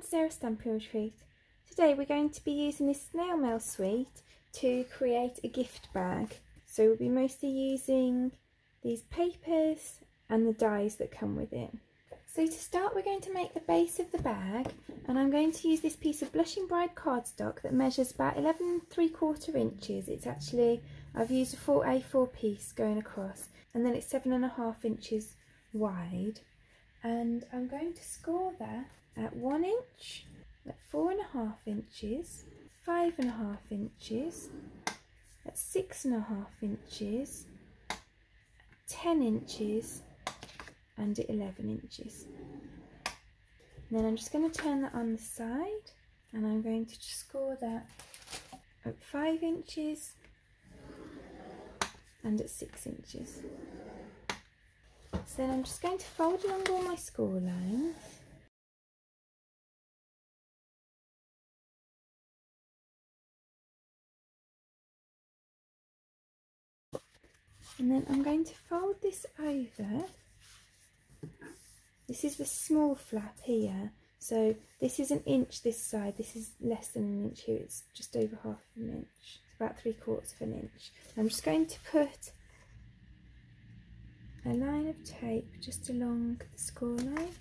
Sarah's Stampin' Retreat. Today we're going to be using this Snail Mail suite to create a gift bag. So we'll be mostly using these papers and the dies that come with it. So to start, we're going to make the base of the bag, and I'm going to use this piece of Blushing Bride cardstock that measures about 11 3/4 inches. It's actually, I've used a full A4 piece going across, and then it's 7.5 inches wide. And I'm going to score that at 1 inch, at 4.5 inches, 5.5 inches, at 6.5 inches, 10 inches, and at 11 inches. And then I'm just going to turn that on the side, and I'm going to just score that at 5 inches and at 6 inches. So then I'm just going to fold along all my score lines. And then I'm going to fold this over. This is the small flap here. So this is 1 inch this side, this is less than 1 inch here, it's just over 1/2 inch. It's about 3/4 inch. I'm just going to put a line of tape just along the score line,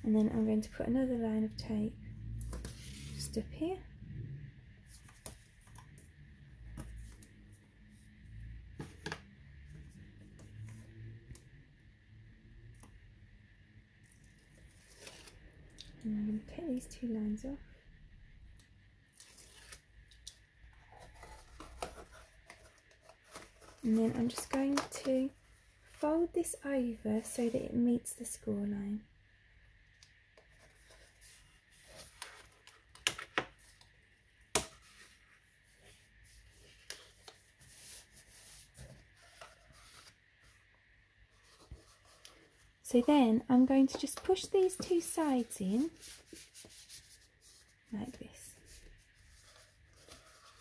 and then I'm going to put another line of tape just up here, and I'm going to take these 2 lines off. And then I'm just going to fold this over so that it meets the score line. So then I'm going to just push these 2 sides in like this.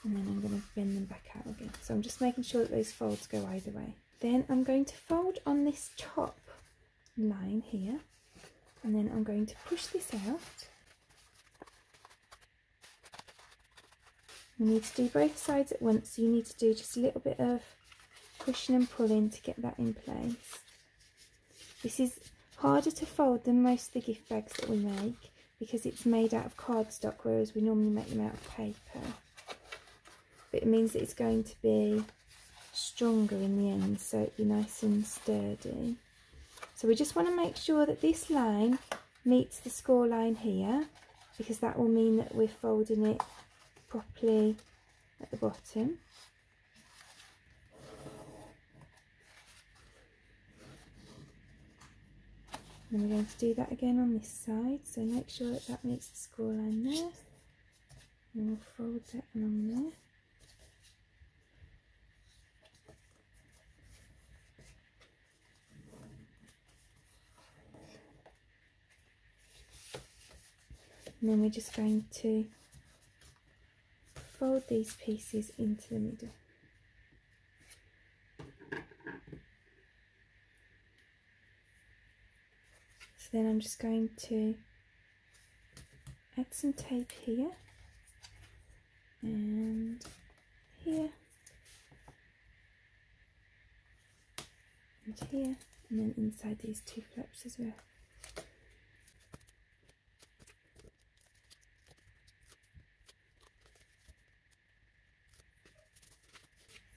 And then I'm going to bend them back out again. So I'm just making sure that those folds go either way. Then I'm going to fold on this top line here, and then I'm going to push this out. You need to do both sides at once, so you need to do just a little bit of pushing and pulling to get that in place. This is harder to fold than most of the gift bags that we make because it's made out of cardstock, whereas we normally make them out of paper. But it means that it's going to be stronger in the end, so it'll be nice and sturdy. So we just want to make sure that this line meets the score line here, because that will mean that we're folding it properly at the bottom. And we're going to do that again on this side, so make sure that that meets the score line there. And we'll fold that along there. And then we're just going to fold these pieces into the middle. So then I'm just going to add some tape here and here and here, and then inside these 2 flaps as well.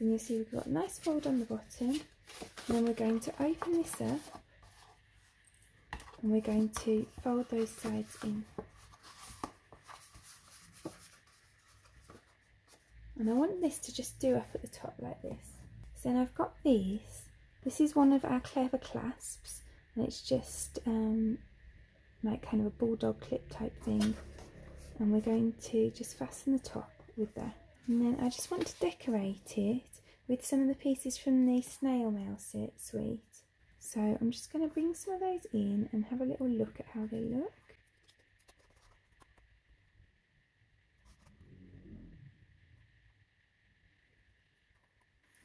And you'll see we've got a nice fold on the bottom, and then we're going to open this up and we're going to fold those sides in. And I want this to just do up at the top like this. So then I've got this. This is one of our clever clasps, and it's just like kind of a bulldog clip type thing. And we're going to just fasten the top with that. And then I just want to decorate it with some of the pieces from the Snail Mail suite. So I'm just going to bring some of those in and have a little look at how they look.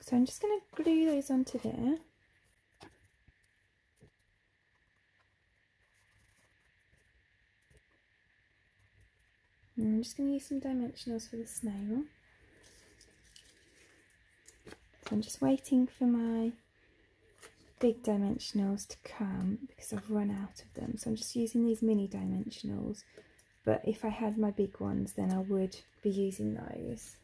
So I'm just going to glue those onto there. I'm just going to use some dimensionals for the snail. So I'm just waiting for my big dimensionals to come because I've run out of them. So I'm just using these mini dimensionals, but if I had my big ones then I would be using those.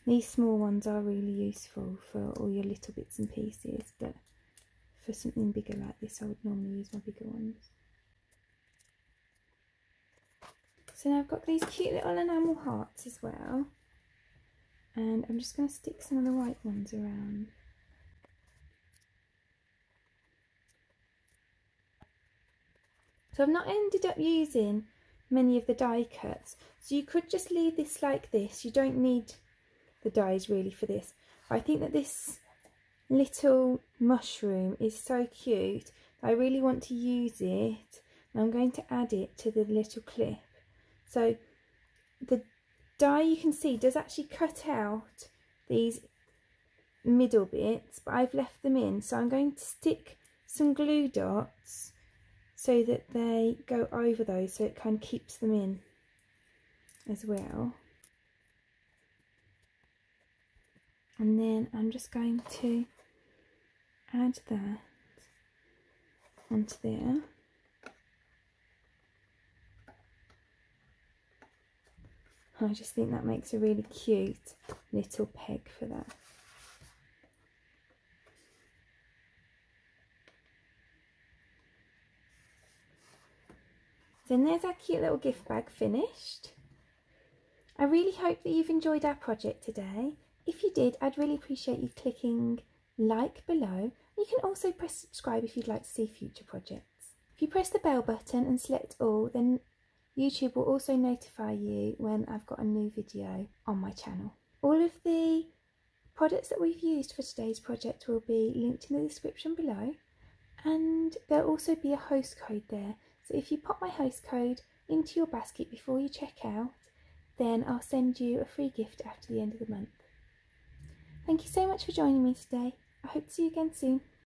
These small ones are really useful for all your little bits and pieces, but for something bigger like this I would normally use my bigger ones. So now I've got these cute little enamel hearts as well, and I'm just going to stick some of the white ones around. So I've not ended up using many of the die cuts, so you could just leave this like this. You don't need the dies really for this. I think that this little mushroom is so cute that I really want to use it, and I'm going to add it to the little clip. So the die, you can see, does actually cut out these middle bits, but I've left them in, so I'm going to stick some glue dots so that they go over those, so it kind of keeps them in as well. And then I'm just going to add that onto there. I just think that makes a really cute little peg for that. So there's our cute little gift bag finished. I really hope that you've enjoyed our project today. If you did, I'd really appreciate you clicking like below. You can also press subscribe if you'd like to see future projects. If you press the bell button and select all, then YouTube will also notify you when I've got a new video on my channel. All of the products that we've used for today's project will be linked in the description below, and there'll also be a host code there. So if you pop my host code into your basket before you check out, then I'll send you a free gift after the end of the month. Thank you so much for joining me today. I hope to see you again soon.